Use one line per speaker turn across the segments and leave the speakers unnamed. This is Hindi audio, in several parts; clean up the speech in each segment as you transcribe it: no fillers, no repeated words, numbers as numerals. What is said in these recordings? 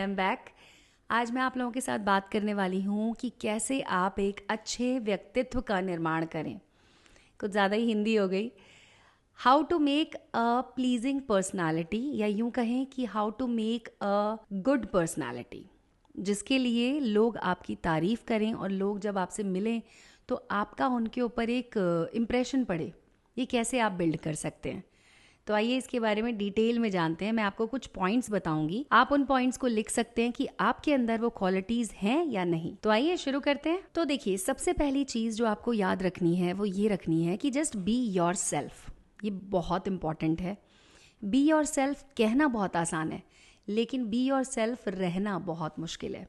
Am back. आज मैं आप लोगों के साथ बात करने वाली हूँ कि कैसे आप एक अच्छे व्यक्तित्व का निर्माण करें। कुछ ज़्यादा ही हिंदी हो गई। How to make a pleasing personality, या यूँ कहें कि how to make a good personality, जिसके लिए लोग आपकी तारीफ़ करें और लोग जब आपसे मिलें तो आपका उनके ऊपर एक इम्प्रेशन पड़े। ये कैसे आप बिल्ड कर सकते हैं, तो आइए इसके बारे में डिटेल में जानते हैं। मैं आपको कुछ पॉइंट्स बताऊंगी, आप उन पॉइंट्स को लिख सकते हैं कि आपके अंदर वो क्वालिटीज हैं या नहीं। तो आइए शुरू करते हैं। तो देखिए, सबसे पहली चीज जो आपको याद रखनी है वो ये रखनी है कि जस्ट बी योर सेल्फ। ये बहुत इंपॉर्टेंट है। बी योर सेल्फ कहना बहुत आसान है, लेकिन बी योर सेल्फ रहना बहुत मुश्किल है।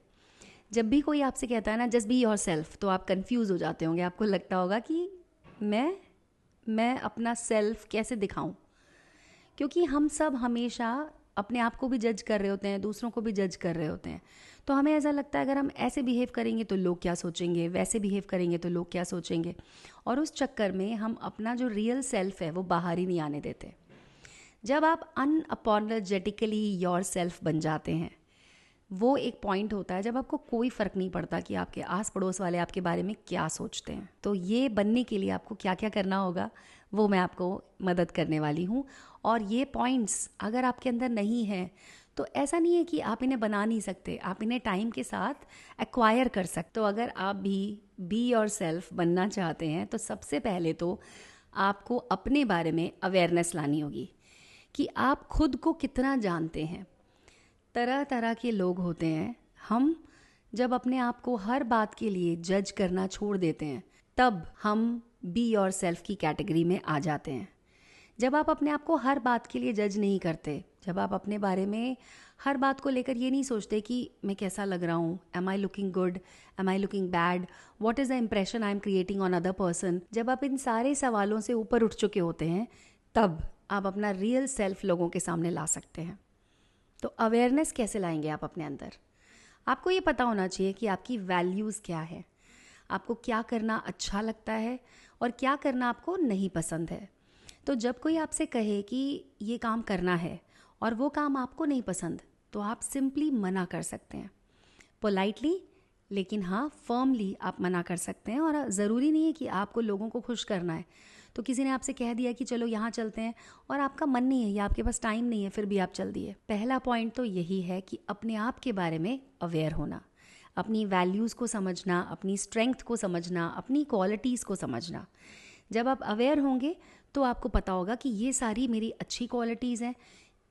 जब भी कोई आपसे कहता है ना जस्ट बी योर सेल्फ, तो आप कंफ्यूज हो जाते होंगे। आपको लगता होगा कि मैं अपना सेल्फ कैसे दिखाऊं, क्योंकि हम सब हमेशा अपने आप को भी जज कर रहे होते हैं, दूसरों को भी जज कर रहे होते हैं। तो हमें ऐसा लगता है अगर हम ऐसे बिहेव करेंगे तो लोग क्या सोचेंगे, वैसे बिहेव करेंगे तो लोग क्या सोचेंगे, और उस चक्कर में हम अपना जो रियल सेल्फ है वो बाहर ही नहीं आने देते। जब आप अनअपॉलोजेटिकली योर सेल्फ बन जाते हैं, वो एक पॉइंट होता है जब आपको कोई फ़र्क नहीं पड़ता कि आपके आस पड़ोस वाले आपके बारे में क्या सोचते हैं। तो ये बनने के लिए आपको क्या क्या करना होगा वो मैं आपको मदद करने वाली हूँ। और ये पॉइंट्स अगर आपके अंदर नहीं है तो ऐसा नहीं है कि आप इन्हें बना नहीं सकते, आप इन्हें टाइम के साथ एक्वायर कर सकते। तो अगर आप भी बी योर सेल्फ बनना चाहते हैं तो सबसे पहले तो आपको अपने बारे में अवेयरनेस लानी होगी कि आप खुद को कितना जानते हैं। तरह तरह के लोग होते हैं। हम जब अपने आप को हर बात के लिए जज करना छोड़ देते हैं, तब हम बी योर सेल्फ की कैटेगरी में आ जाते हैं। जब आप अपने आप को हर बात के लिए जज नहीं करते, जब आप अपने बारे में हर बात को लेकर ये नहीं सोचते कि मैं कैसा लग रहा हूँ, am I looking good, am I looking bad, what is the impression I am creating on other person, जब आप इन सारे सवालों से ऊपर उठ चुके होते हैं, तब आप अपना रियल सेल्फ लोगों के सामने ला सकते हैं। तो अवेयरनेस कैसे लाएंगे आप अपने अंदर? आपको ये पता होना चाहिए कि आपकी वैल्यूज़ क्या है, आपको क्या करना अच्छा लगता है और क्या करना आपको नहीं पसंद है। तो जब कोई आपसे कहे कि ये काम करना है और वो काम आपको नहीं पसंद, तो आप सिंपली मना कर सकते हैं, पोलाइटली, लेकिन हाँ फर्मली आप मना कर सकते हैं। और ज़रूरी नहीं है कि आपको लोगों को खुश करना है। तो किसी ने आपसे कह दिया कि चलो यहाँ चलते हैं और आपका मन नहीं है या आपके पास टाइम नहीं है, फिर भी आप चल दिए। पहला पॉइंट तो यही है कि अपने आप के बारे में अवेयर होना, अपनी वैल्यूज़ को समझना, अपनी स्ट्रेंथ को समझना, अपनी क्वालिटीज़ को समझना। जब आप अवेयर होंगे तो आपको पता होगा कि ये सारी मेरी अच्छी क्वालिटीज़ हैं,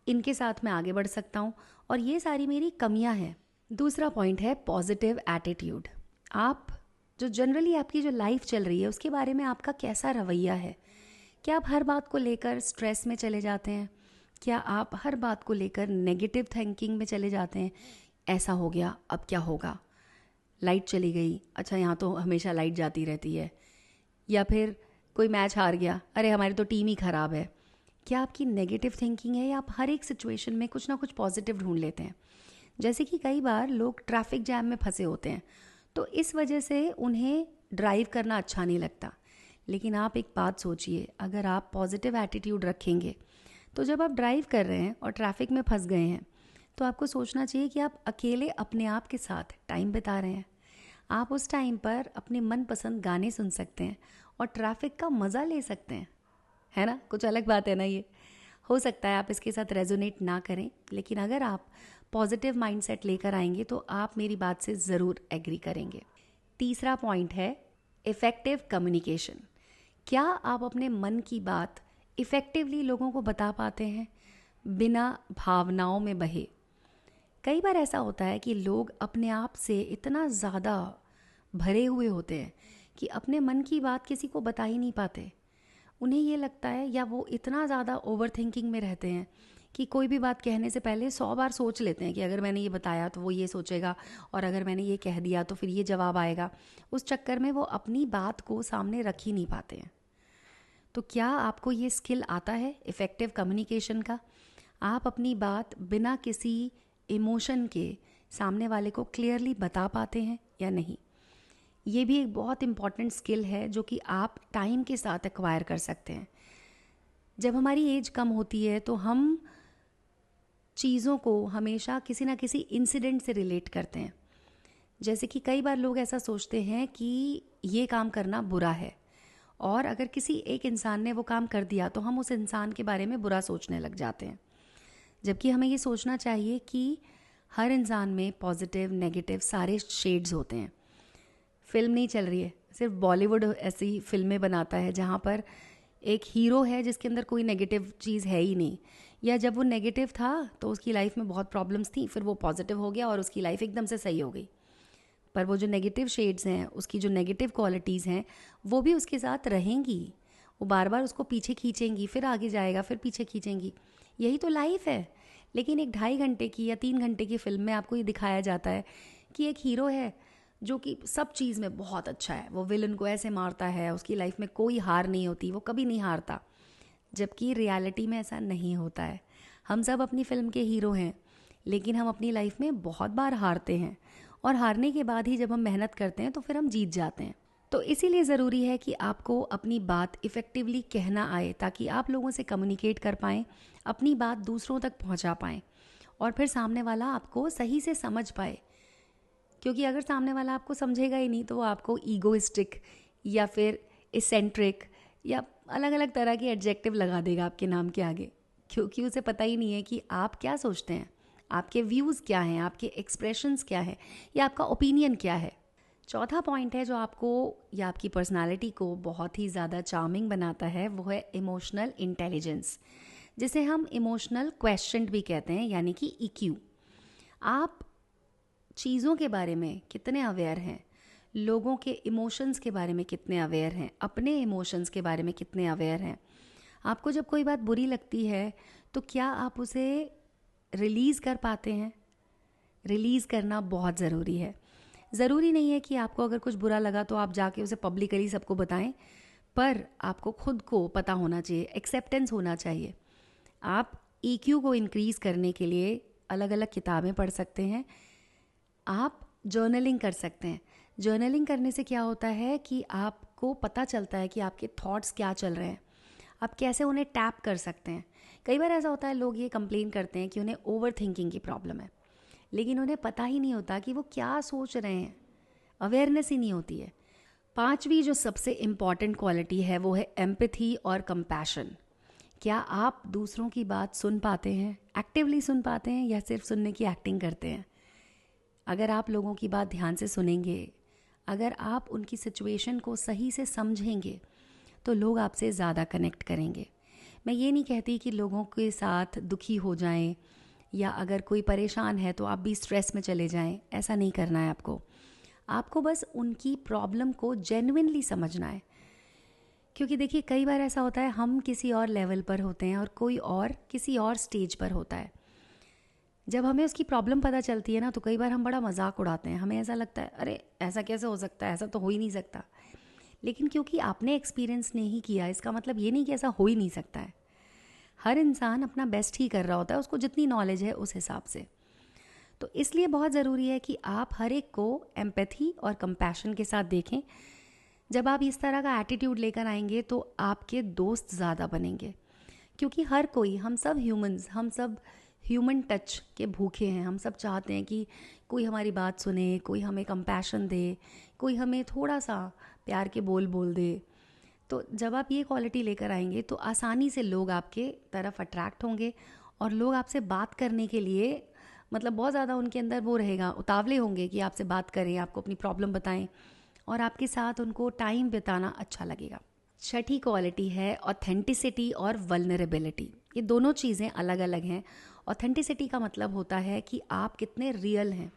इनके साथ मैं आगे बढ़ सकता हूँ, और ये सारी मेरी कमियाँ हैं। दूसरा पॉइंट है पॉजिटिव एटीट्यूड। आप जो जनरली आपकी जो लाइफ चल रही है उसके बारे में आपका कैसा रवैया है? क्या आप हर बात को लेकर स्ट्रेस में चले जाते हैं? क्या आप हर बात को लेकर नेगेटिव थिंकिंग में चले जाते हैं? ऐसा हो गया, अब क्या होगा, लाइट चली गई, अच्छा यहाँ तो हमेशा लाइट जाती रहती है। या फिर कोई मैच हार गया, अरे हमारी तो टीम ही ख़राब है। क्या आपकी नेगेटिव थिंकिंग है, या आप हर एक सिचुएशन में कुछ ना कुछ पॉजिटिव ढूंढ लेते हैं? जैसे कि कई बार लोग ट्रैफिक जैम में फंसे होते हैं, तो इस वजह से उन्हें ड्राइव करना अच्छा नहीं लगता। लेकिन आप एक बात सोचिए, अगर आप पॉजिटिव एटीट्यूड रखेंगे तो जब आप ड्राइव कर रहे हैं और ट्रैफिक में फंस गए हैं, तो आपको सोचना चाहिए कि आप अकेले अपने आप के साथ टाइम बिता रहे हैं। आप उस टाइम पर अपने मनपसंद गाने सुन सकते हैं और ट्रैफिक का मज़ा ले सकते हैं, है ना? कुछ अलग बात है ना ये। हो सकता है आप इसके साथ रेजोनेट ना करें, लेकिन अगर आप पॉजिटिव माइंडसेट लेकर आएंगे तो आप मेरी बात से ज़रूर एग्री करेंगे। तीसरा पॉइंट है इफ़ेक्टिव कम्युनिकेशन। क्या आप अपने मन की बात इफ़ेक्टिवली लोगों को बता पाते हैं बिना भावनाओं में बहे? कई बार ऐसा होता है कि लोग अपने आप से इतना ज़्यादा भरे हुए होते हैं कि अपने मन की बात किसी को बता ही नहीं पाते। उन्हें ये लगता है, या वो इतना ज़्यादा ओवर थिंकिंग में रहते हैं कि कोई भी बात कहने से पहले 100 बार सोच लेते हैं कि अगर मैंने ये बताया तो वो ये सोचेगा, और अगर मैंने ये कह दिया तो फिर ये जवाब आएगा। उस चक्कर में वो अपनी बात को सामने रख ही नहीं पाते हैं। तो क्या आपको ये स्किल आता है इफ़ेक्टिव कम्युनिकेशन का? आप अपनी बात बिना किसी इमोशन के सामने वाले को क्लियरली बता पाते हैं या नहीं? ये भी एक बहुत इम्पॉर्टेंट स्किल है जो कि आप टाइम के साथ एक्वायर कर सकते हैं। जब हमारी एज कम होती है तो हम चीज़ों को हमेशा किसी ना किसी इंसिडेंट से रिलेट करते हैं। जैसे कि कई बार लोग ऐसा सोचते हैं कि ये काम करना बुरा है, और अगर किसी एक इंसान ने वो काम कर दिया तो हम उस इंसान के बारे में बुरा सोचने लग जाते हैं। जबकि हमें ये सोचना चाहिए कि हर इंसान में पॉजिटिव नेगेटिव सारे शेड्स होते हैं। फिल्म नहीं चल रही है, सिर्फ बॉलीवुड ऐसी फिल्में बनाता है जहाँ पर एक हीरो है जिसके अंदर कोई नेगेटिव चीज़ है ही नहीं, या जब वो नेगेटिव था तो उसकी लाइफ में बहुत प्रॉब्लम्स थी, फिर वो पॉजिटिव हो गया और उसकी लाइफ एकदम से सही हो गई। पर वो जो नेगेटिव शेड्स हैं, उसकी जो नेगेटिव क्वालिटीज़ हैं, वो भी उसके साथ रहेंगी। वो बार बार उसको पीछे खींचेंगी, फिर आगे जाएगा, फिर पीछे खींचेंगी। यही तो लाइफ है। लेकिन एक 2.5 घंटे की या 3 घंटे की फिल्म में आपको ये दिखाया जाता है कि एक हीरो है जो कि सब चीज़ में बहुत अच्छा है, वो विलन को ऐसे मारता है, उसकी लाइफ में कोई हार नहीं होती, वो कभी नहीं हारता। जबकि रियलिटी में ऐसा नहीं होता है। हम सब अपनी फिल्म के हीरो हैं, लेकिन हम अपनी लाइफ में बहुत बार हारते हैं, और हारने के बाद ही जब हम मेहनत करते हैं तो फिर हम जीत जाते हैं। तो इसीलिए ज़रूरी है कि आपको अपनी बात इफ़ेक्टिवली कहना आए, ताकि आप लोगों से कम्युनिकेट कर पाएँ, अपनी बात दूसरों तक पहुंचा पाएँ, और फिर सामने वाला आपको सही से समझ पाए। क्योंकि अगर सामने वाला आपको समझेगा ही नहीं तो वो आपको ईगोइस्टिक या फिर इसेंट्रिक या अलग अलग तरह के एडजेक्टिव लगा देगा आपके नाम के आगे, क्योंकि उसे पता ही नहीं है कि आप क्या सोचते हैं, आपके व्यूज़ क्या हैं, आपके एक्सप्रेशंस क्या है, या आपका ओपिनियन क्या है। चौथा पॉइंट है जो आपको या आपकी पर्सनालिटी को बहुत ही ज़्यादा चार्मिंग बनाता है, वो है इमोशनल इंटेलिजेंस, जिसे हम इमोशनल क्वेश्चन भी कहते हैं, यानी कि EQ। आप चीज़ों के बारे में कितने अवेयर हैं, लोगों के इमोशंस के बारे में कितने अवेयर हैं, अपने इमोशंस के बारे में कितने अवेयर हैं। आपको जब कोई बात बुरी लगती है तो क्या आप उसे रिलीज़ कर पाते हैं? रिलीज़ करना बहुत ज़रूरी है। ज़रूरी नहीं है कि आपको अगर कुछ बुरा लगा तो आप जाके उसे पब्लिकली सबको बताएं, पर आपको खुद को पता होना चाहिए, एक्सेप्टेंस होना चाहिए। आप EQ को इंक्रीज़ करने के लिए अलग अलग किताबें पढ़ सकते हैं, आप जर्नलिंग कर सकते हैं। जर्नलिंग करने से क्या होता है कि आपको पता चलता है कि आपके थॉट्स क्या चल रहे हैं, आप कैसे उन्हें टैप कर सकते हैं। कई बार ऐसा होता है, लोग ये कंप्लेन करते हैं कि उन्हें ओवर थिंकिंग की प्रॉब्लम है, लेकिन उन्हें पता ही नहीं होता कि वो क्या सोच रहे हैं, अवेयरनेस ही नहीं होती है। 5वीं जो सबसे इम्पॉर्टेंट क्वालिटी है वो है एम्पैथी और कंपैशन। क्या आप दूसरों की बात सुन पाते हैं, एक्टिवली सुन पाते हैं, या सिर्फ सुनने की एक्टिंग करते हैं? अगर आप लोगों की बात ध्यान से सुनेंगे, अगर आप उनकी सिचुएशन को सही से समझेंगे, तो लोग आपसे ज़्यादा कनेक्ट करेंगे। मैं ये नहीं कहती कि लोगों के साथ दुखी हो जाएं, या अगर कोई परेशान है तो आप भी स्ट्रेस में चले जाएं, ऐसा नहीं करना है आपको। आपको बस उनकी प्रॉब्लम को जेन्युइनली समझना है। क्योंकि देखिए, कई बार ऐसा होता है, हम किसी और लेवल पर होते हैं और कोई और किसी और स्टेज पर होता है। जब हमें उसकी प्रॉब्लम पता चलती है ना, तो कई बार हम बड़ा मजाक उड़ाते हैं। हमें ऐसा लगता है, अरे ऐसा कैसे हो सकता है, ऐसा तो हो ही नहीं सकता। लेकिन क्योंकि आपने एक्सपीरियंस नहीं किया, इसका मतलब ये नहीं कि ऐसा हो ही नहीं सकता है। हर इंसान अपना बेस्ट ही कर रहा होता है, उसको जितनी नॉलेज है उस हिसाब से। तो इसलिए बहुत ज़रूरी है कि आप हर एक को एम्पैथी और कंपैशन के साथ देखें। जब आप इस तरह का एटीट्यूड लेकर आएंगे तो आपके दोस्त ज़्यादा बनेंगे, क्योंकि हर कोई, हम सब ह्यूमंस, हम सब ह्यूमन टच के भूखे हैं। हम सब चाहते हैं कि कोई हमारी बात सुने, कोई हमें कंपैशन दे, कोई हमें थोड़ा सा प्यार के बोल बोल दे। तो जब आप ये क्वालिटी लेकर आएंगे तो आसानी से लोग आपके तरफ अट्रैक्ट होंगे, और लोग आपसे बात करने के लिए, मतलब बहुत ज़्यादा उनके अंदर वो रहेगा, उतावले होंगे कि आपसे बात करें, आपको अपनी प्रॉब्लम बताएं, और आपके साथ उनको टाइम बिताना अच्छा लगेगा। छठी क्वालिटी है ऑथेंटिसिटी और वल्नरेबिलिटी। ये दोनों चीज़ें अलग अलग हैं। ऑथेंटिसिटी का मतलब होता है कि आप कितने रियल हैं।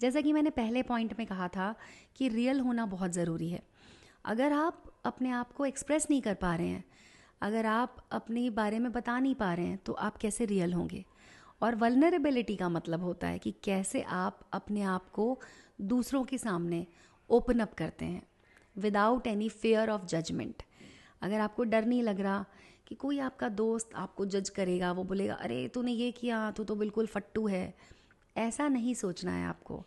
जैसा कि मैंने पहले पॉइंट में कहा था कि रियल होना बहुत ज़रूरी है। अगर आप अपने आप को एक्सप्रेस नहीं कर पा रहे हैं, अगर आप अपने बारे में बता नहीं पा रहे हैं, तो आप कैसे रियल होंगे। और वल्नरेबिलिटी का मतलब होता है कि कैसे आप अपने आप को दूसरों के सामने ओपन अप करते हैं without any fear of judgement. अगर आपको डर नहीं लग रहा कि कोई आपका दोस्त आपको जज करेगा, वो बोलेगा अरे तूने ये किया, तू तो बिल्कुल फट्टू है, ऐसा नहीं सोचना है आपको।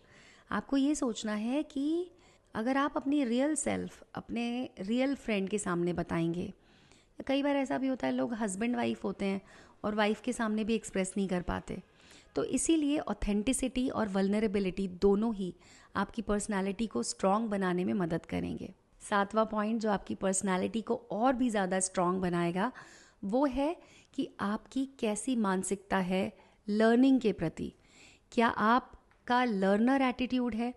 आपको ये सोचना है कि अगर आप अपनी रियल सेल्फ अपने रियल फ्रेंड के सामने बताएंगे, कई बार ऐसा भी होता है, लोग हस्बैंड वाइफ होते हैं और वाइफ के सामने भी एक्सप्रेस नहीं कर पाते, तो इसीलिए ऑथेंटिसिटी और वल्नरेबिलिटी दोनों ही आपकी पर्सनालिटी को स्ट्रॉन्ग बनाने में मदद करेंगे। 7वां पॉइंट जो आपकी पर्सनालिटी को और भी ज़्यादा स्ट्रॉन्ग बनाएगा वो है कि आपकी कैसी मानसिकता है लर्निंग के प्रति। क्या आपका लर्नर एटीट्यूड है?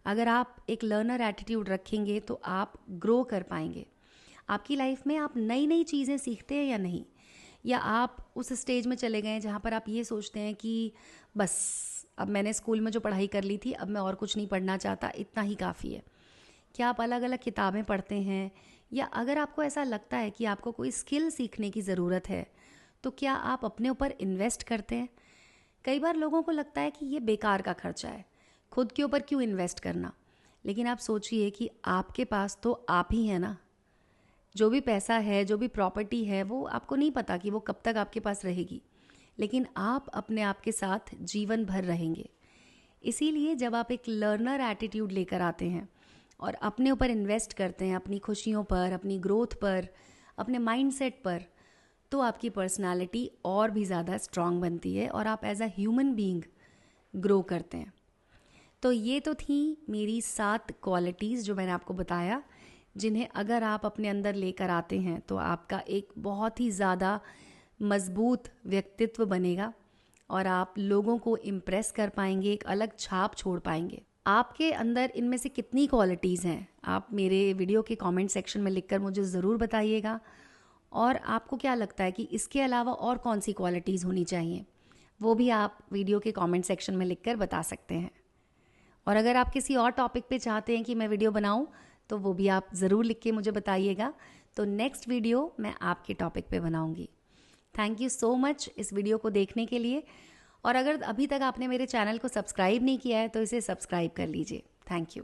अगर आप एक लर्नर एटीट्यूड रखेंगे तो आप ग्रो कर पाएंगे। आपकी लाइफ में आप नई नई चीज़ें सीखते हैं या नहीं, या आप उस स्टेज में चले गए हैं जहाँ पर आप ये सोचते हैं कि बस अब मैंने स्कूल में जो पढ़ाई कर ली थी, अब मैं और कुछ नहीं पढ़ना चाहता, इतना ही काफ़ी है। क्या आप अलग अलग किताबें पढ़ते हैं? या अगर आपको ऐसा लगता है कि आपको कोई स्किल सीखने की ज़रूरत है तो क्या आप अपने ऊपर इन्वेस्ट करते हैं? कई बार लोगों को लगता है कि ये बेकार का खर्चा है, खुद के ऊपर क्यों इन्वेस्ट करना। लेकिन आप सोचिए कि आपके पास तो आप ही है ना। जो भी पैसा है, जो भी प्रॉपर्टी है, वो आपको नहीं पता कि वो कब तक आपके पास रहेगी, लेकिन आप अपने आप के साथ जीवन भर रहेंगे। इसीलिए जब आप एक लर्नर एटीट्यूड लेकर आते हैं और अपने ऊपर इन्वेस्ट करते हैं, अपनी खुशियों पर, अपनी ग्रोथ पर, अपने माइंडसेट पर, तो आपकी पर्सनालिटी और भी ज़्यादा स्ट्रांग बनती है और आप as a human being grow करते हैं। तो ये तो थी मेरी 7 क्वालिटीज़ जो मैंने आपको बताया, जिन्हें अगर आप अपने अंदर लेकर आते हैं तो आपका एक बहुत ही ज़्यादा मजबूत व्यक्तित्व बनेगा और आप लोगों को इम्प्रेस कर पाएंगे, एक अलग छाप छोड़ पाएंगे। आपके अंदर इनमें से कितनी क्वालिटीज़ हैं, आप मेरे वीडियो के कमेंट सेक्शन में लिखकर मुझे ज़रूर बताइएगा। और आपको क्या लगता है कि इसके अलावा और कौन सी क्वालिटीज़ होनी चाहिए, वो भी आप वीडियो के कमेंट सेक्शन में लिखकर बता सकते हैं। और अगर आप किसी और टॉपिक पे चाहते हैं कि मैं वीडियो बनाऊं तो वो भी आप ज़रूर लिख के मुझे बताइएगा। तो नेक्स्ट वीडियो मैं आपके टॉपिक पे बनाऊंगी। थैंक यू सो मच इस वीडियो को देखने के लिए। और अगर अभी तक आपने मेरे चैनल को सब्सक्राइब नहीं किया है तो इसे सब्सक्राइब कर लीजिए। Thank you.